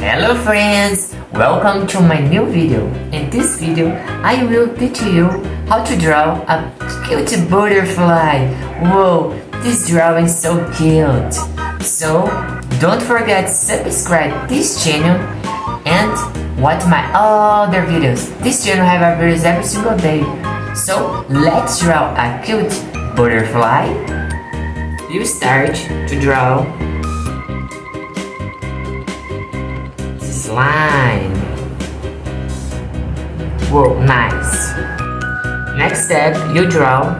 Hello friends, welcome to my new video. In this video, I will teach you how to draw a cute butterfly. Whoa, this drawing is so cute. So, don't forget to subscribe this channel and watch my other videos. This channel have videos every single day. So, let's draw a cute butterfly. You start to draw this line. Whoa, nice. Next step, you draw,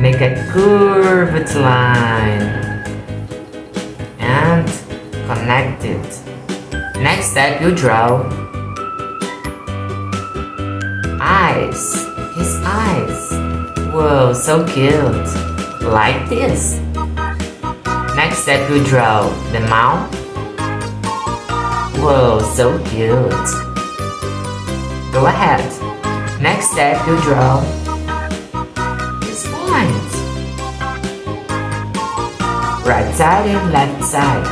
make a curved line and connect it. Next step, you draw eyes, his eyes. Whoa, so cute. Like this. Next step, you draw the mouth. Whoa, so cute. Go ahead. Next step, you draw his point. Right side and left side.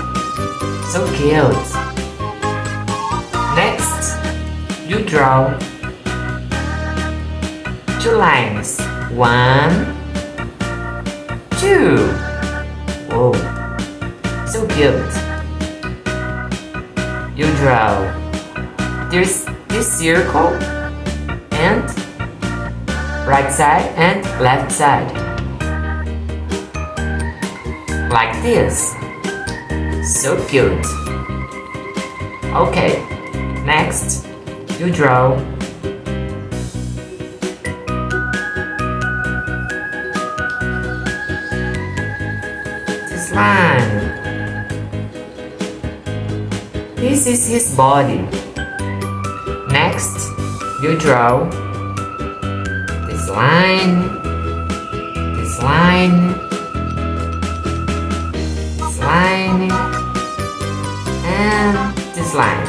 So cute. Next, you draw two lines. 1, 2. Whoa, so cute. You draw this circle and right side and left side. Like this. So cute. Okay, next you draw this line. This is his body. Next, you draw this line, this line, this line, and this line.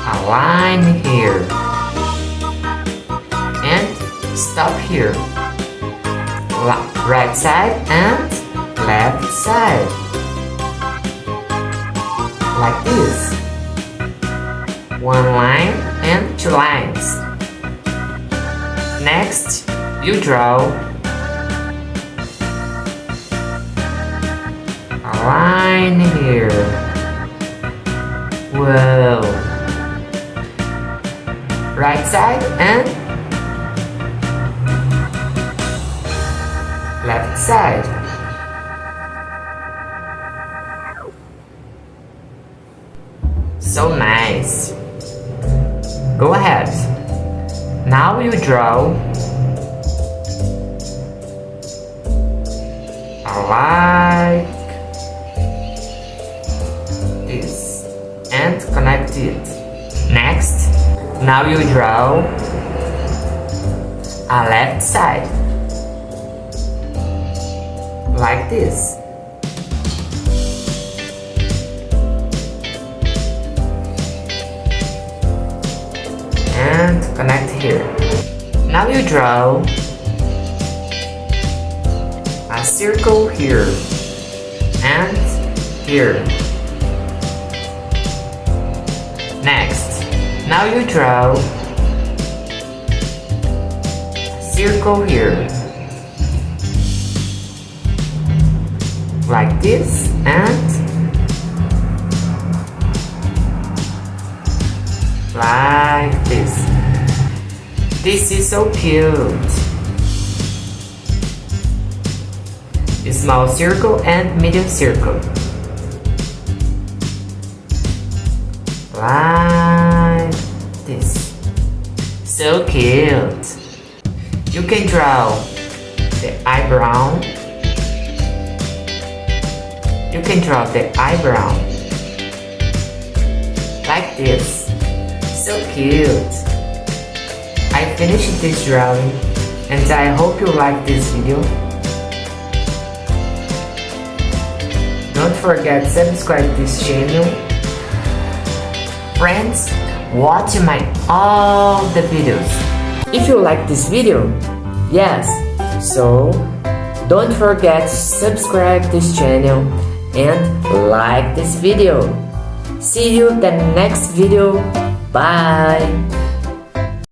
A line here. And stop here. Right side and left side. Like this. One line and two lines. Next, you draw a line here. Whoa. Right side and left side. So nice. Go ahead. Now you draw like this and connect it. Next, now you draw a left side like this. And connect here. Now you draw a circle here and here. Next, now you draw a circle here like this and like this. This is so cute. A small circle and medium circle. Like this. So cute. You can draw the eyebrow. You can draw the eyebrow like this. So cute. I finished this drawing and I hope you like this video. Don't forget to subscribe to this channel. Friends, watch my all the videos. If you like this video, yes, so don't forget to subscribe this channel and like this video. See you the next video. Bye.